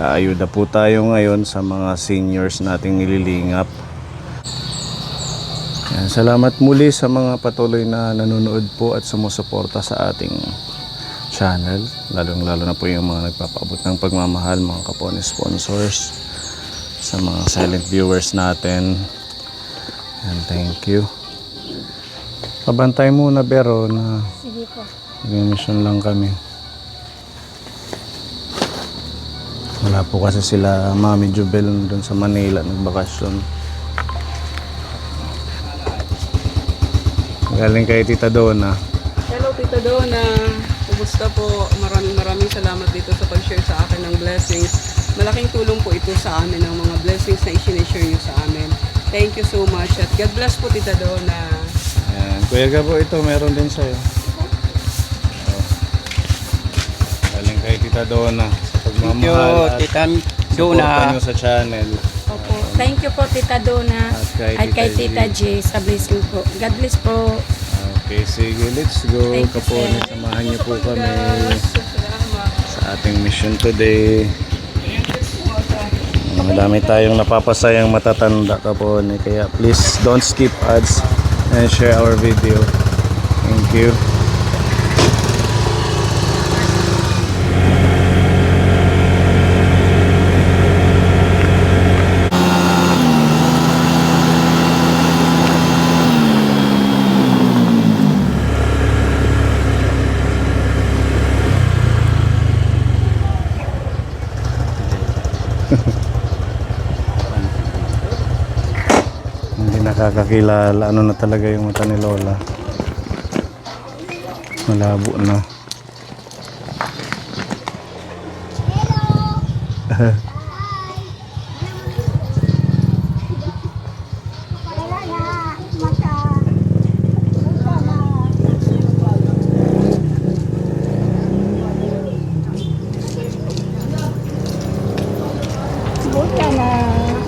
Kaayuda po tayo ngayon sa mga seniors nating nililingap. Yan, salamat muli sa mga patuloy na nanonood po at sumusuporta sa ating channel. Lalong-lalo na po yung mga nagpapaabot ng pagmamahal, mga kapone sponsors, sa mga silent viewers natin. And thank you. Pabantay muna, Bero, na Sige po. mission lang kami. Wala po kasi sila Mami Jubel doon sa Manila, nagbakasyon. Galing kay Tita Donna. Hello Tita Donna, kumusta po? Maraming salamat dito sa pag-share sa akin ng blessings. Malaking tulong po ito sa amin ng mga blessings na i-share nyo sa amin. Thank you so much at God bless po Tita Donna. Ayan. Kuya Gabo, ito meron din sa'yo. Oh. Galing kay Tita Donna sa pagmamahal at Tita suporta Donna. nyo sa channel. Opo. Thank you po, Tita Donna. At kay Tita G sa blessing po. God bless po. Okay, sige, let's go. Thank you, Kapone, sir. samahan niyo po kami Salamat. sa ating mission today. Madami tayong napapasayang matatanda, Kapone, kaya please don't skip ads and share our video. Thank you. Hindi nakakakilala. Ano na talaga yung mata ni Lola. Malabo na.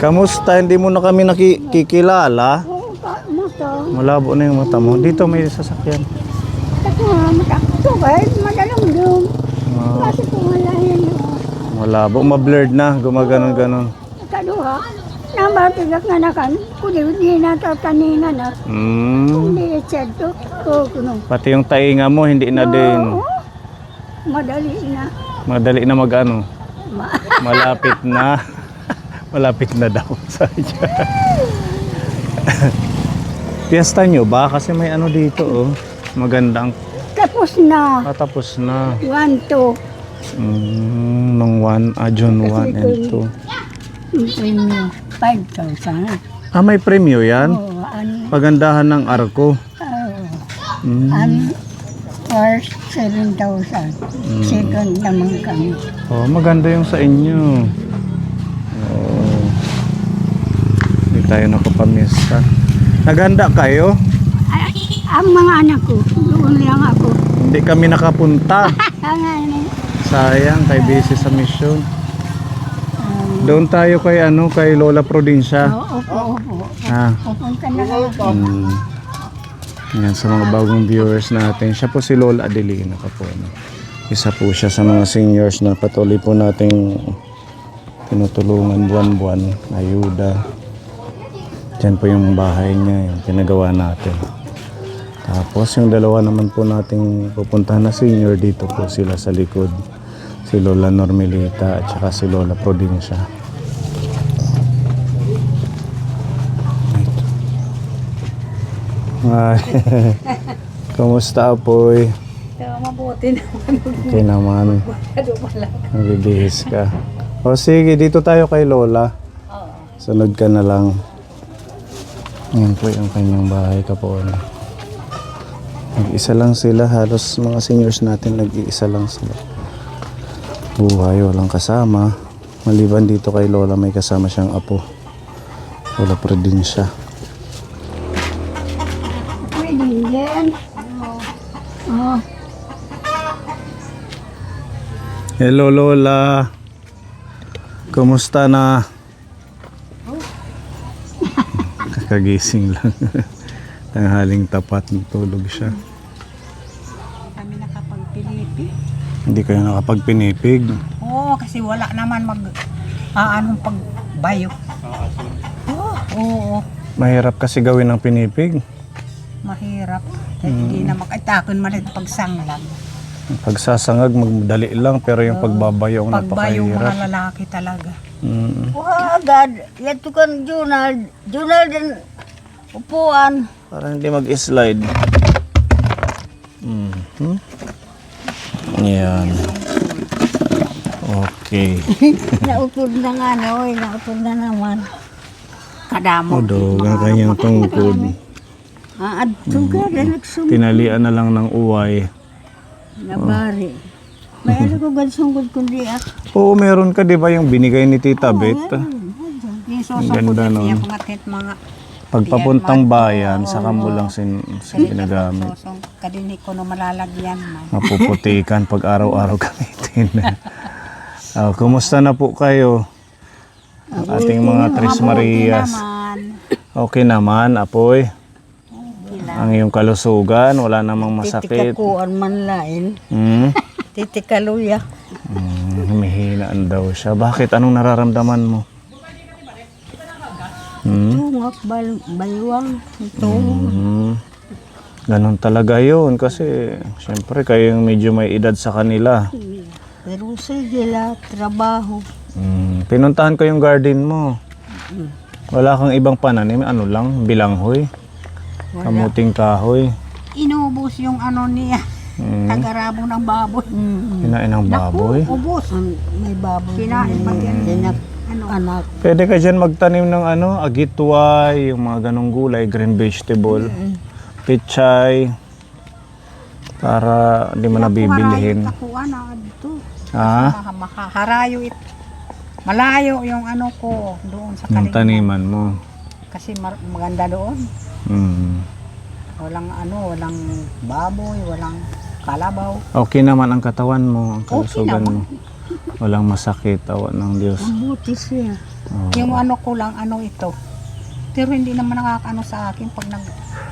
Kamusta? Hindi mo na kami nakikilala. Malabo na yung mata mo. Dito may sasakyan. Malabo. Ma-blurred na. Gumaganon-ganon. Kaduha, nabatigat nga na kan, kudi na ito kanina na, hindi itchad to, Pati yung tainga mo, hindi na din. madali na. Madali na mag-ano. Malapit na. Malapit na daw. Piyesta nyo ba? Kasi may ano dito oh. Magandang. Tapos na, Tapos na. 1, 2, Nung June 1 and 2. premium, 5,000. May premyo yan? Oo, Pagandahan ng arko. first 7,000. Second naman kami. Oh, maganda yung sa inyo. Oh. Hindi tayo nakapamista. Naganda kayo? Ang mga anak ko, doon lang ako. Hindi kami nakapunta. Ang Sayang, kay busy sa mission. Doon tayo kay kay Lola Provincia. opo. Pupunta na lang ako. Yan sa mga bagong viewers natin. Siya po si Lola Adelina po. Isa po siya sa mga seniors na patuloy po nating tinutulungan buwan-buwan, ayuda. Diyan po yung bahay niya, yung pinagawa natin. Tapos yung dalawa naman po nating pupuntahan na senior, dito po sila sa likod. Si Lola Normelita at saka si Lola Provincia. Ay, kumusta Apoy? Mabuti naman. Okay naman. Nagbibihis ka. O sige, dito tayo kay Lola. Sunod ka na lang. Yan po yung kanyang bahay Kapone. Nag-isa lang sila. Halos mga seniors natin nag-iisa lang sila. Buhay, walang kasama. Maliban dito kay Lola, may kasama siyang apo. Lola Provincia. Pwede yan. Hello Lola. Kumusta na? Kakagising lang. Tanghaling tapat, tulog siya. Kami nakapagpilipi. Hindi kayo nakapagpinipig. Oo, kasi kasi wala naman anong pagbayo. Oo, Mahirap kasi gawin ng pinipig. mahirap. Hindi na makaitakon man ito pagsanglang. Pagsasangag, magdali lang, pero yung pagbabayo ang Pagbayo mga napakahirap. lalaki talaga. Mm. Agad, yato kan Junal. Junal din upuan. Para hindi mag-slide. Mhm. Yan. Okay. Nautod na nga na, oy, nautod na naman. Kadamo. Udog ang kanyang tungkod. Adto ka, nagsunggod Tinalian na lang ng uway. na bari. May ano ko gansungod kundi ako. Oo, meron ka, di ba, yung binigay ni Tita Bet? Yung Ganda susukod nun. niya mga Pagpapuntang bayan, saka mo lang ginagamit. susong kadini ko no malalagyan man. Mapuputikan pag araw-araw gamitin. Kumusta na po kayo? Ating mga Tres Marias. Naman. Okay naman, apoy. Ang iyong kalusugan, wala namang masakit. Titikakuan man lain. Hmm? Titikaluya. Humihinaan daw siya. Bakit? Anong nararamdaman mo? Hmm? Tungak, baywang. Ito. Ganon talaga yun kasi syempre kayo yung medyo may edad sa kanila. Pero sige la, trabaho. Pinuntahan ko yung garden mo. Wala kang ibang pananim, ano lang, bilanghoy. Kamuting kahoy. Inubos yung ano niya. Tagarabo ng baboy. Kinain ng baboy. Ubos. May baboy. Kinain pa yan. Anak. Pwede ka dyan magtanim ng ano, agitway, yung mga ganong gulay, green vegetable, pichay, para hindi mo nabibilihin. Nakuha na dito. Ha? Makaharayo it. Malayo yung ano ko doon sa Yung kalinga. taniman mo. Kasi maganda doon. Walang baboy, walang kalabaw. Okay naman ang katawan mo, ang kalusugan naman. mo. Walang masakit, awa ng Diyos. Buti siya. Yung ano ko lang, ano ito. Pero hindi naman nakakaano sa akin pag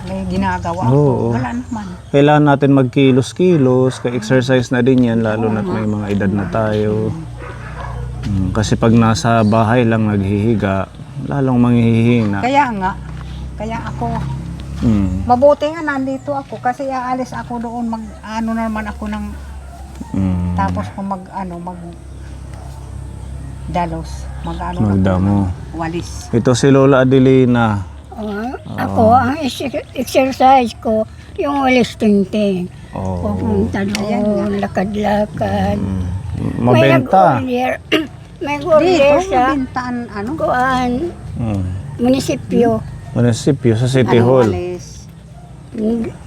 may ginagawa ako. Oo. Wala naman. Kailangan natin magkilos-kilos, ka-exercise na din yan, lalo na't may mga edad na tayo. Kasi pag nasa bahay lang naghihiga, lalong manghihina. Kaya ako, mabuti nga nandito ako kasi aalis ako doon, ano naman ako ng, tapos kung dalos, Magdamo. walis. Ito si Lola Adelina. Ako, ang exercise ko, yung walis tingting. Oh. Pupunta doon, lakad-lakad. Mabenta. May courier sa bintaan, kuan, Hmm. munisipyo. Munisipyo sa City Hall. walis.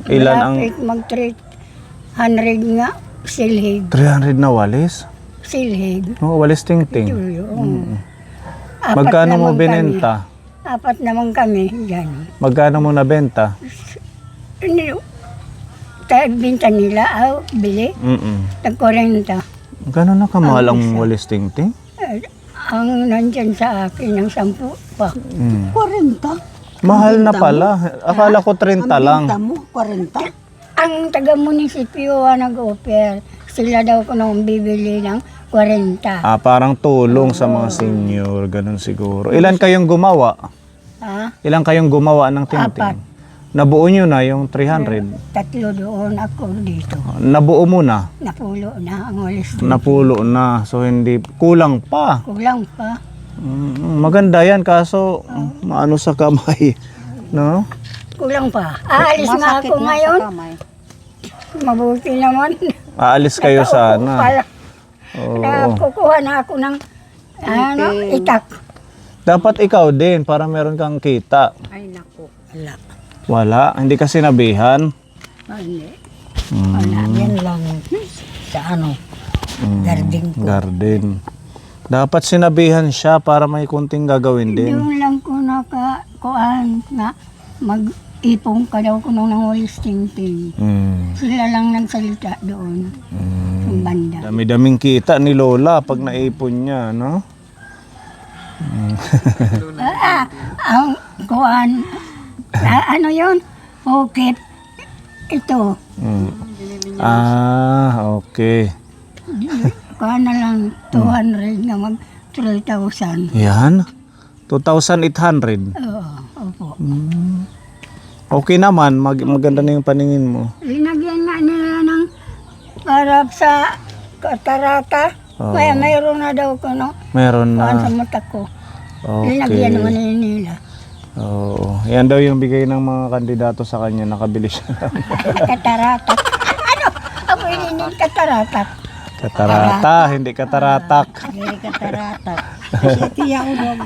Ilan ang- Malapit mag-300 nga, silhig. 300 na walis? Silhig. Oo, walis tingting. Yun. Magkano mo binenta? Apat naman kami, yan. Magkano mo nabenta? Binta nila, bili, tag-40. Gano'n na kamahal ang walis tingting? Ang nandyan sa akin, ang 10 pa. 40? Mahal na pala. Akala ko 30 lang. mo, 40? Ang taga-munisipyo nag-offer, sila daw ko nung bibili ng 40. Parang tulong sa mga senior, ganun siguro. Ilan kayong gumawa? Ha? Ilan kayong gumawa ng tingting? Apat. Nabuo nyo na yung 300? 3 doon, ako dito. Nabuo mo na? Napulo na ang walis. Napulo na. So hindi, kulang pa. Kulang pa. Maganda yan kaso maano sa kamay. No? Kulang pa. Aalis nga ako ngayon. Mabuti naman. Aalis kayo sana. Oo. Kukuha na ako ng itak. Dapat ikaw din para meron kang kita. Ay, naku. Wala. Wala, hindi ka sinabihan. Hindi. Wala. Yan lang sa garden ko. Garden. Dapat sinabihan siya para may kunting gagawin din. Doon lang ko nakakuhaan na mag-ipong ka daw ko nung walis tingting. Sila lang nagsalita doon. Yung banda. Dami-daming kita ni Lola pag naipon niya, no? Ang kuhaan, ano yun? Bukit. Ito. Okay. kuha na lang 200 na mag 3,000. Yan. 2,800. Oo, opo. Okay naman, maganda na yung paningin mo. Linagyan nga nila ng para sa katarata. Oo. Mayroon na daw ko, no? Meron Kuhaan sa na. mata ko. Okay. Linagyan naman nila. Oo. Yan daw yung bigay ng mga kandidato sa kanya, nakabili siya. Katarata. Ano? Ako ininig katarata. Katarata, hindi kataratak. Hindi katarata. Kasi tiya ulog.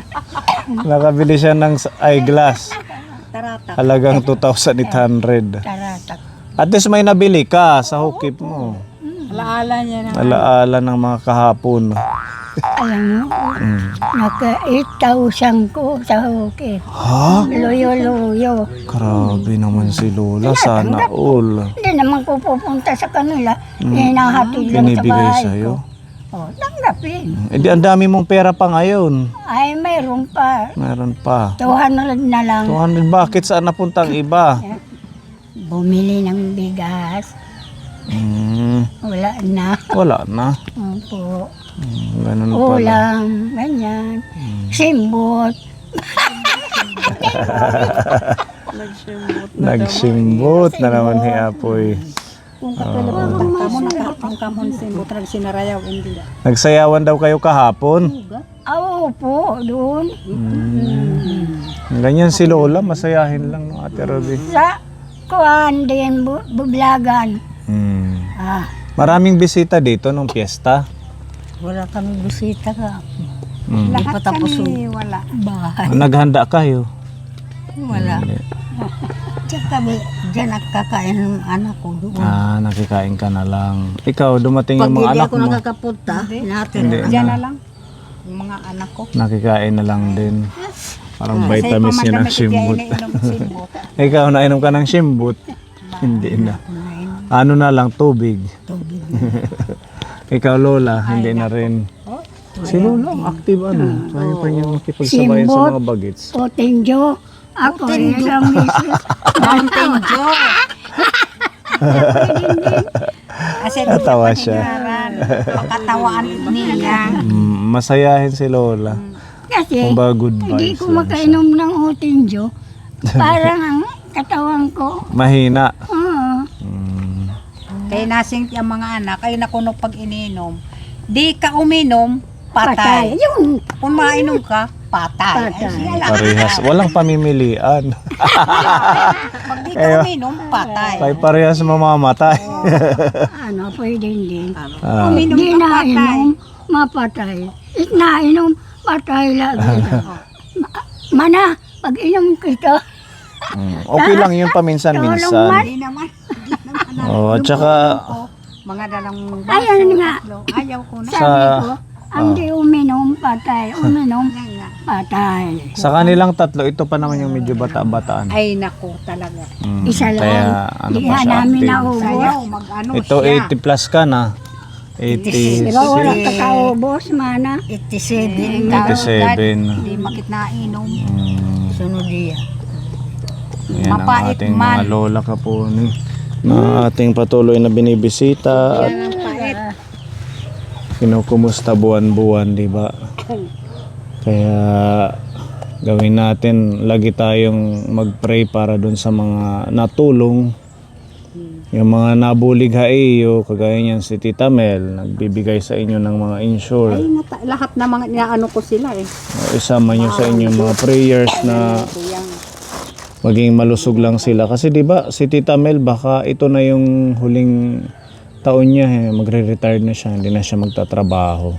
Nakabili siya ng eyeglass. Tarata. Halagang 2,800. Katarata. At least may nabili ka sa hukip mo. Alaala niya na. Alaala ng mga kahapon. Alam mo, naka 8,000 ko sa hukit. Ha? Luyo-luyo. Grabe naman si Lola. Sana all. Hindi naman ko pupunta sa kanila. Hinahatid lang sa Binibigay bahay sa'yo. ko. Oh, tanggapin. Eh di ang dami mong pera pa ngayon. Ay, mayroon pa. Meron pa. 200 na lang. 200, bakit saan napunta ang iba? Bumili ng bigas. Wala na. Wala na. Opo. Ganun pala. Ulam, ganyan. Simbot. Nagsimbot na naman ni Apoy. Kung katulad kamo nakatang kamon sin butrag sinarayaw hindi. Nagsayawan daw kayo kahapon. Opo, doon. Ganyan si Lola, masayahin lang no, Ate Ruby. Sa kuhan din, bublagan. Ah, Maraming bisita dito nung piyesta. Wala kami bisita ka. Lahat kami wala. bahay. Naghanda kayo. Wala. Diyan kami, diyan nagkakain ng anak ko doon. Nakikain ka na lang. Ikaw, dumating Pag yung mga hindi anak ako mo. nakakapunta, natin Hindi Diyan na. na lang. yung mga anak ko. Nakikain na lang din. Parang Kasi vitamins yun ang pamadamit shimbot. kaya inainom simbot. Ikaw, nainom ka ng shimbot? Hindi na. Ano na lang, tubig. Tubig. Ikaw, Lola, hindi na rin. Si Lola, active ano. Kaya pa niya makipagsabayan sa Simbot. mga bagets. Potenjo. Ako isang misis. Mountain Kasi Natawa siya. katawaan niya. Masayahin si Lola. Kasi Kumbaga good hindi vibes ko lang siya. makainom ng Potenjo. Parang ang katawan ko. Mahina. Kaya nasing ang mga anak, ay nakuno pag ininom. Di ka uminom, patay. Yung Kung mainom ka, patay. Patay. Ay, siya lang. Parehas. Walang pamimilian. Pag di ka uminom, patay. Kay parehas mamamatay. ano, pwede din. Uminom Di ka, patay. nainom, mapatay. Nainom, patay lagi. Mana, pag inom kita, Okay lang yun paminsan-minsan. Di naman. Oh, at saka Mga dalang ayan nga, ayaw ko na. sabi ko, ang di uminom, patay. Uminom, patay. sa kanilang tatlo, ito pa naman yung medyo bata-bataan. Ay, naku talaga. Isa lang. Kaya ano Di pa nga siya namin active. naubos. Sayaw, mag-ano Ito siya. 80 plus ka na. 80. Diba wala kakaubos, mana? 87. 87. Di makit na inom. Sunod diya. Yan ang Mapait ating man. mga lola ka po na ating patuloy na binibisita at Yan ang pait. kinukumusta buwan-buwan, di ba? Kaya gawin natin, lagi tayong mag-pray para dun sa mga natulong. Yung mga nabulig haiyo, kagaya niyan si Tita Mel, nagbibigay sa inyo ng mga insure. Ay, lahat na mga inaano ko sila eh. Isama nyo sa inyong mga prayers na maging malusog lang sila. Kasi di ba si Tita Mel, baka ito na yung huling taon niya, magre-retire na siya, hindi na siya magtatrabaho.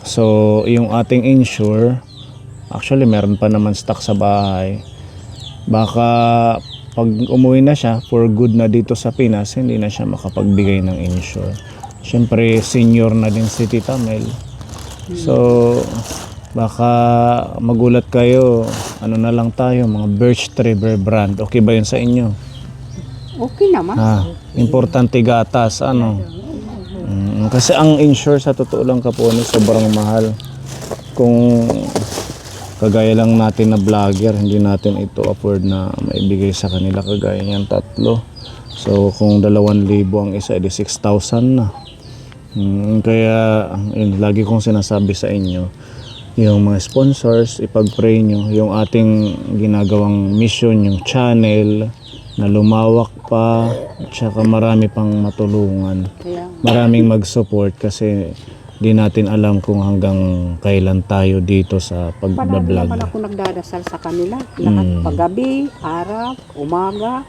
So, yung ating insure, actually meron pa naman stock sa bahay. Baka pag umuwi na siya, for good na dito sa Pinas, hindi na siya makapagbigay ng insure. Siyempre, senior na din si Tita Mel. So, baka magulat kayo, ano na lang tayo, mga birch tree brand. Okay ba yun sa inyo? Okay naman. Importante gatas, ano? Kasi ang insure sa totoo lang Kapone, sobrang mahal. Kung kagaya lang natin na vlogger, hindi natin ito afford na maibigay sa kanila kagaya niyang tatlo. So kung 2,000 ang isa, edi 6,000 na. Kaya yun, lagi kong sinasabi sa inyo, yung mga sponsors, ipag-pray nyo yung ating ginagawang mission, yung channel na lumawak pa, at saka marami pang matulungan, maraming mag-support kasi di natin alam kung hanggang kailan tayo dito sa Palagi pag-vlog. naman ako nagdadasal sa kanila. Lahat paggabi, araw, umaga.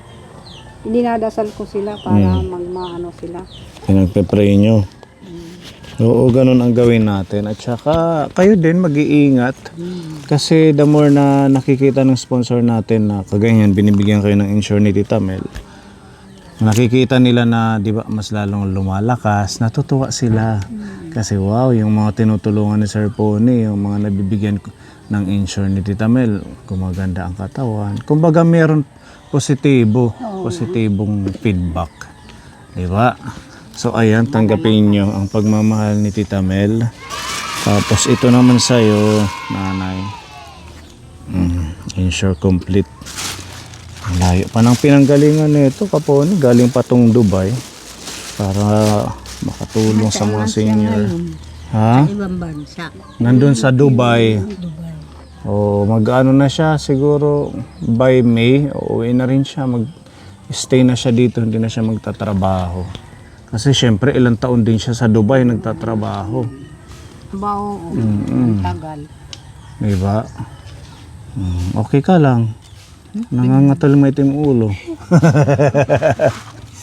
Dinadasal ko sila para magmaano sila. Pinagpe-pray nyo. Oo, ganun ang gawin natin. At saka kayo din mag-iingat. Kasi the more na nakikita ng sponsor natin na kaganyan, binibigyan kayo ng insure ni Tita Mel, nakikita nila na di ba mas lalong lumalakas, natutuwa sila. Kasi wow, yung mga tinutulungan ni Sir Pony, yung mga nabibigyan ng insure ni Tita Mel, gumaganda ang katawan. Kumbaga meron positibong feedback. Di ba? So ayan, tanggapin nyo ang pagmamahal ni Tita Mel. Tapos ito naman sa'yo, nanay. Insure complete. Ang layo pa ng pinanggalingan nito, kapon. Galing pa tong Dubai para makatulong sa mga senior. Ha? Ibang bansa. Nandun sa Dubai. O mag-ano na siya, siguro by May, uuwi na rin siya. Mag-stay na siya dito, hindi na siya magtatrabaho. Kasi syempre ilang taon din siya sa Dubai nagtatrabaho. Bao, tagal. Diba? Okay ka lang. Nangangatal may itim ulo.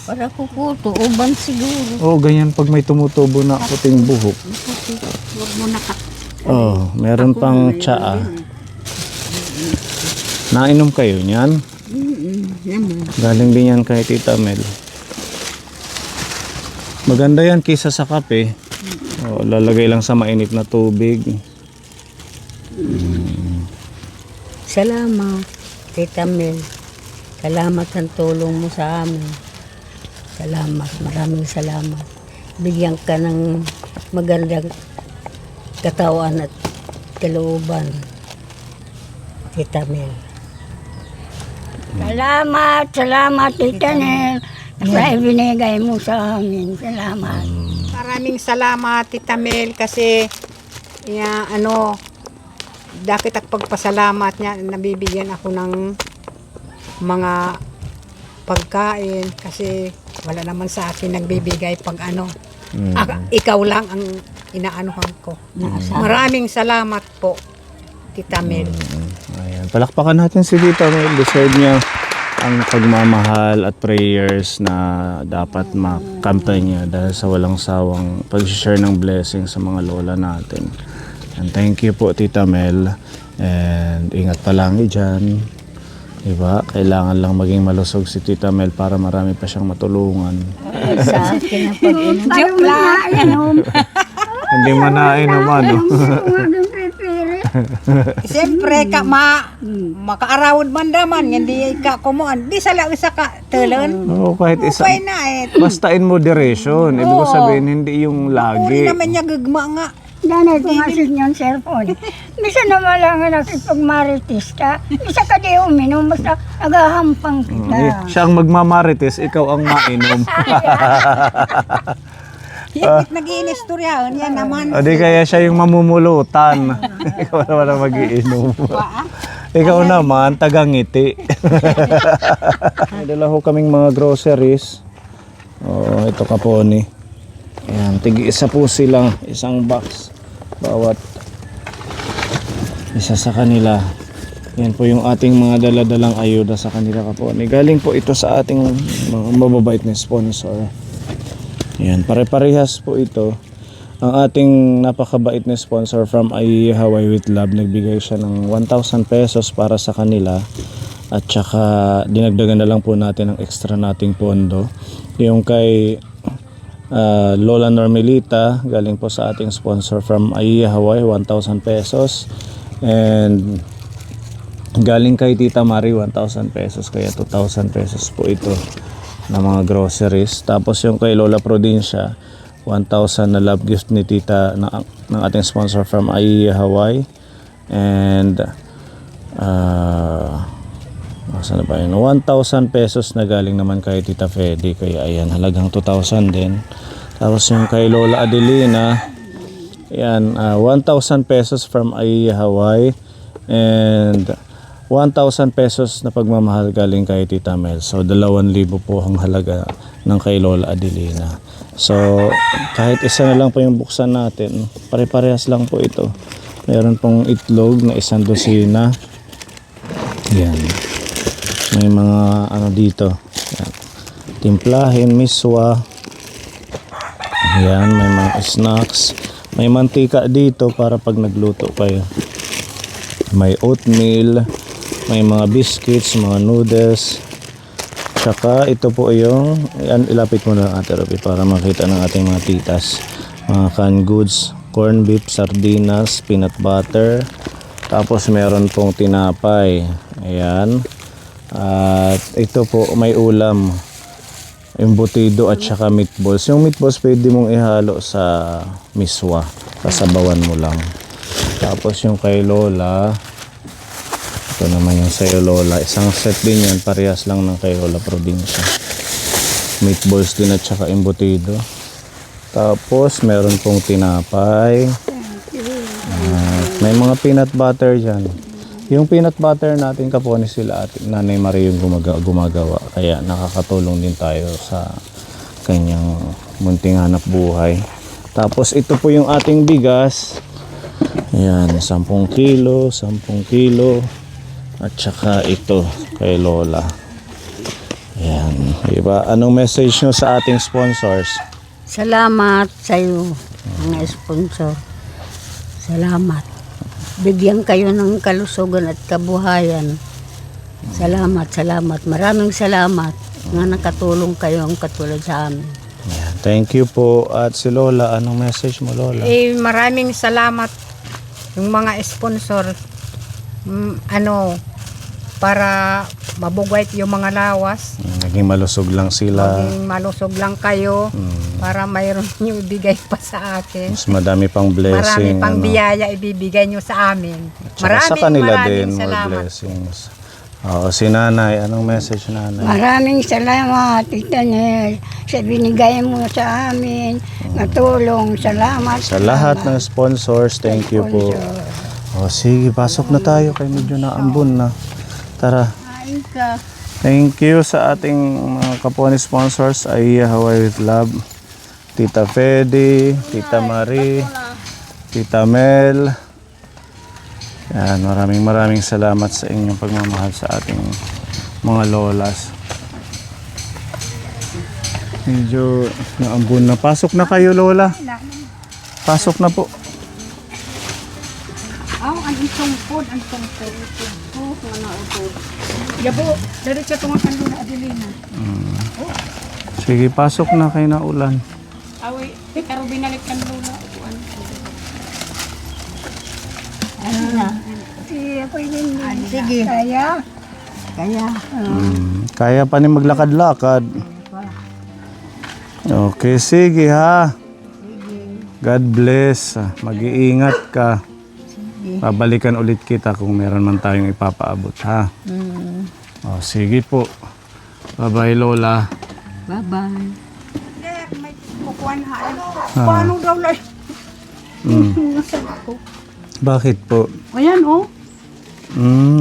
Para kukuto, uban siguro. Oh, ganyan pag may tumutubo na puting buhok. Huwag mo na Oh, meron pang tsaa. Nainom kayo niyan? Galing din yan kay Tita Mel. Maganda yan kaysa sa kape. Oh, lalagay lang sa mainit na tubig. Salamat, Tita Mel. Salamat sa tulong mo sa amin. Salamat, maraming salamat. Bigyan ka ng magandang katawan at kalooban, Tita Mel. Salamat, Tita Mel. Sa ibinigay mo sa amin. Salamat. Maraming salamat, Tita Mel, kasi dakit at pagpasalamat niya, nabibigyan ako ng mga pagkain kasi wala naman sa akin nagbibigay pag ikaw lang ang inaanuhan ko. Maraming salamat po, Tita Mel. Ayan. Palakpakan natin si Tita Mel. Deserve niya ang pagmamahal at prayers na dapat makamtay niya dahil sa walang sawang pag-share ng blessing sa mga lola natin. And thank you po, Tita Mel. And ingat palagi dyan. Diba? Kailangan lang maging malusog si Tita Mel para marami pa siyang matulungan. Sa akin ang pag-inom. Joke lang! Hindi mo nainom, ano? Siyempre makaarawad man daman, hindi ka kumuan. Di sala isa ka tulon. Oo, kahit isa. Okay na eh. Basta in moderation. Ibig ko sabihin, hindi yung Uri lagi. naman niya gagma nga. Danay ko nga yung cellphone. Bisa naman lang nakipag-marites ka. Bisa ka di uminom, basta nagahampang kita. Siya ang magmamarites, ikaw ang mainom. Nag-iinistoryahan yan naman. O di kaya siya yung mamumulutan. Ikaw naman ang mag-iinom. Ikaw naman, tagangiti. May dala ho kaming mga groceries. Oh, ito kaponi. Ayan, tig-isa po sila. Isang box. Bawat isa sa kanila. Yan po yung ating mga dala-dalang ayuda sa kanila kaponi. Galing po ito sa ating mga mababait na sponsor. Yan, pare-parehas po ito. Ang ating napakabait na sponsor from IE Hawaii with Love, nagbigay siya ng 1,000 pesos para sa kanila. At saka dinagdagan na lang po natin ang extra nating pondo. Yung kay Lola Normelita, galing po sa ating sponsor from IE Hawaii, 1,000 pesos. And galing kay Tita Mari, 1,000 pesos. Kaya 2,000 pesos po ito na mga groceries. Tapos yung kay Lola Provincia, 1,000 na love gift ni Tita ng ating sponsor from IE Hawaii. And saan ba yun? 1,000 pesos na galing naman kay Tita Fedy. Kaya ayan, halagang 2,000 din. Tapos yung kay Lola Adelina, yan, 1,000 pesos from Aiya, Hawaii. And 1,000 pesos na pagmamahal galing kay Tita Mel. So 2,000 po ang halaga ng kay Lola Adelina. So kahit isa na lang po yung buksan natin, pare-parehas lang po ito. Meron pong itlog na 1 dosina. Yan. May mga ano dito. Yan. Timplahin, miswa. Yan, may mga snacks. May mantika dito para pag nagluto kayo. May oatmeal, may mga biscuits, mga noodles. Tsaka ito po yung, ilapit mo na Ate Ruby para makita ng ating mga titas. Mga canned goods, corn beef, sardinas, peanut butter. Tapos meron pong tinapay. Ayan. At ito po may ulam. Embutido at saka meatballs. Yung meatballs pwede mong ihalo sa miswa. Kasabawan mo lang. Tapos yung kay Lola, ito naman yung sa'yo Lola. Isang set din yan. Parehas lang ng kay Lola Probinsya. Meatballs din at saka embutido. Tapos meron pong tinapay. At may mga peanut butter dyan. Yung peanut butter natin kaponi sila at Nanay Marie yung gumagawa. Kaya nakakatulong din tayo sa kanyang munting hanap buhay. Tapos ito po yung ating bigas. Ayan, 10 kilo, 10 kilo. At saka ito kay Lola. Ayan, diba? Anong message nyo sa ating sponsors? Salamat sa iyo, mga sponsor. Salamat. Bigyan kayo ng kalusugan at kabuhayan. Salamat, salamat. Maraming salamat na nakatulong kayo ang katulad sa amin. Ayan, thank you po. At si Lola, anong message mo Lola? Maraming salamat yung mga sponsor. Para mabugwait yung mga lawas. Naging malusog lang sila. Maging malusog lang kayo para mayroon nyo ibigay pa sa akin. Mas madami pang blessing. Marami pang biyaya ibibigay nyo sa amin. Tsaka sa kanila din, more salamat. blessings. Oo, si Nanay, anong message Nanay? Maraming salamat, Tita Nel, sa binigay mo sa amin. Natulong, salamat. Sa lahat ng sponsors, thank you po. O sige, pasok na tayo kay medyo naambon na. Tara. Kain ka. Thank you sa ating mga kapwa ni sponsors, Aiya Hawaii with Love, Tita Fedy, Tita Marie, Tita Mel. Yan, maraming salamat sa inyong pagmamahal sa ating mga lolas. Medyo naambun na. Pasok na kayo Lola. Pasok na po. Ang tungkod. Yabo, diretso tungo kan Lola Adelina. Sige, pasok na kayo na ulan. Awi, karo binalik kan Lola. Ano na? Sige, sige. Kaya? Kaya pa ni maglakad-lakad. Okay, sige ha. God bless. Mag-iingat ka. Babalikan ulit kita kung meron man tayong ipapaabot ha. O, sige po. Bye-bye Lola. Bye-bye. May kukuhan haan. Paano daw lang? Bakit po? Ayan oh.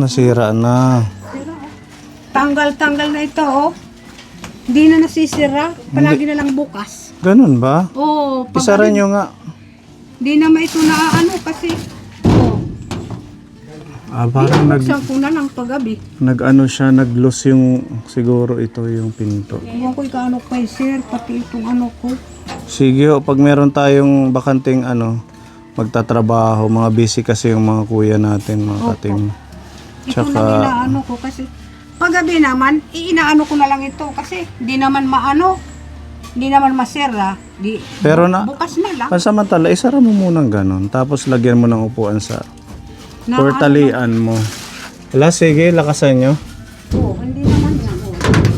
Nasira na. Tanggal na ito oh. Hindi na nasisira. Palagi na lang bukas. Ganun ba? Oo. Isara nyo nga. Hindi naman ito na ano kasi. Parang Buksan ko na lang paggabi. nag-ano siya, nag-loose yung siguro ito yung pinto. Ewan ko ikaano kay sir. Pati itong ano ko. Sige ho, pag meron tayong bakanting magtatrabaho, mga busy kasi yung mga kuya natin, mga katim. Ito lang inaano ko kasi. Paggabi naman, inaano ko na lang ito kasi hindi naman hindi naman masira. Pero na, Bukas na lang. pansamantala, isara mo munang ganon. Tapos lagyan mo ng upuan sa portalian mo. Wala, sige, lakasan nyo. Oo, hindi naman yan.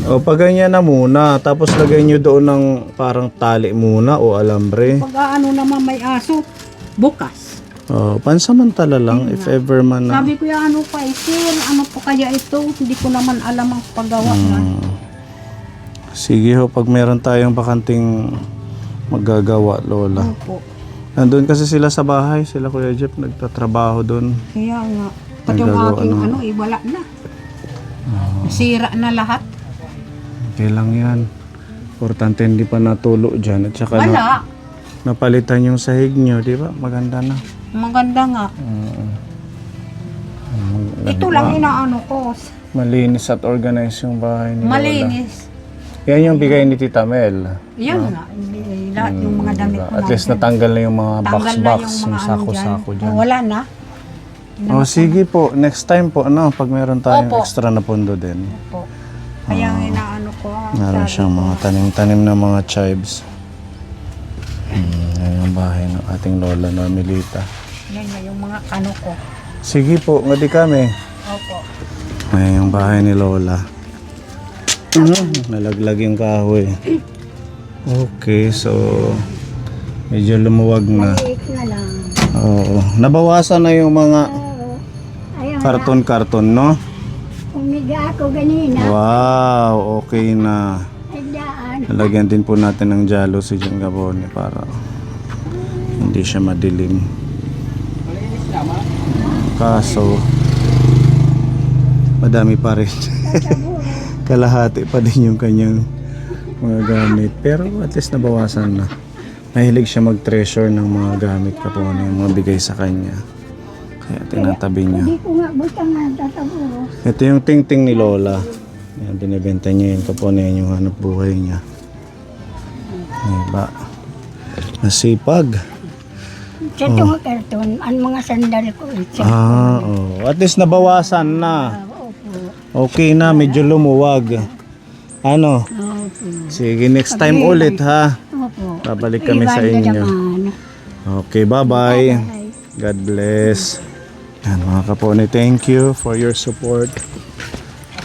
O, pag ganyan na muna. Tapos lagyan nyo doon ng parang tali muna o alambre. Pag ano naman may aso, bukas. O, pansamantala lang, if ever man na. Sabi ko yung ano pa sir, ano po kaya ito? Hindi ko naman alam ang paggawa na. Sige ho, pag meron tayong bakanting magagawa, Lola. Opo. Nandun kasi sila sa bahay, sila Kuya Jeff nagtatrabaho doon. Kaya nga. Pati yung Nagagawa aking ng- ano, wala na. Sira na lahat. Okay lang yan. Importante hindi pa natulo dyan. At saka Wala. napalitan yung sahig nyo, di ba? Maganda na. Maganda nga. Ito lang inaano ko. Malinis at organize yung bahay ni Lola. Malinis. Yan yung bigay ni Tita Mel. Yan nga. Lahat yung mga damit ko. At least nandyan. natanggal na yung mga Tanggal na box-box, yung yung mga ano sako-sako dyan. dyan. Wala na. Oh, sige po. Next time po, ano, pag meron tayong Opo. extra na pondo din. Po. Kaya inaano ko. Meron sabi siyang ko, mga tanim-tanim na mga chives. Yan yung bahay ng ating Lola na Milita. Yan nga yung mga kano ko. Sige po, ngadi kami. Opo. Ayan yung bahay ni Lola. Nalaglag yung kahoy. Okay, so medyo lumuwag na. Maliit na lang. Oo. Nabawasan na yung mga Ayun, karton-karton, no? umiga ako ganina. Wow, okay na. Nagdaan. Lalagyan din po natin ng jalo si John Gabone para hindi siya madilim. Kaso, madami pa rin. Kalahati pa din yung kanyang mga gamit. Pero at least nabawasan na. Mahilig siya mag-treasure ng mga gamit kapag ano yung mga bigay sa kanya. Kaya tinatabi niya. Hindi ko nga butang nga tataguro. Ito yung ting-ting ni Lola. Yan, binibenta niya yun kapag yan yung hanap buhay niya. Diba? Nasipag. Sa itong karton, ang mga sandal ko. Oh. At least nabawasan na. Opo. Okay na, medyo lumuwag. Ano? Opo. Sige, next time ulit ha. Opo. Babalik kami sa Iwan na inyo. naman. Okay, bye-bye. God bless. Yan mga kapone, thank you for your support.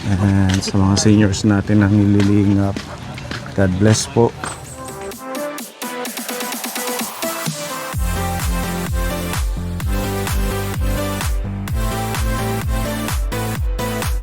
And sa mga seniors natin ang nililingap. God bless po.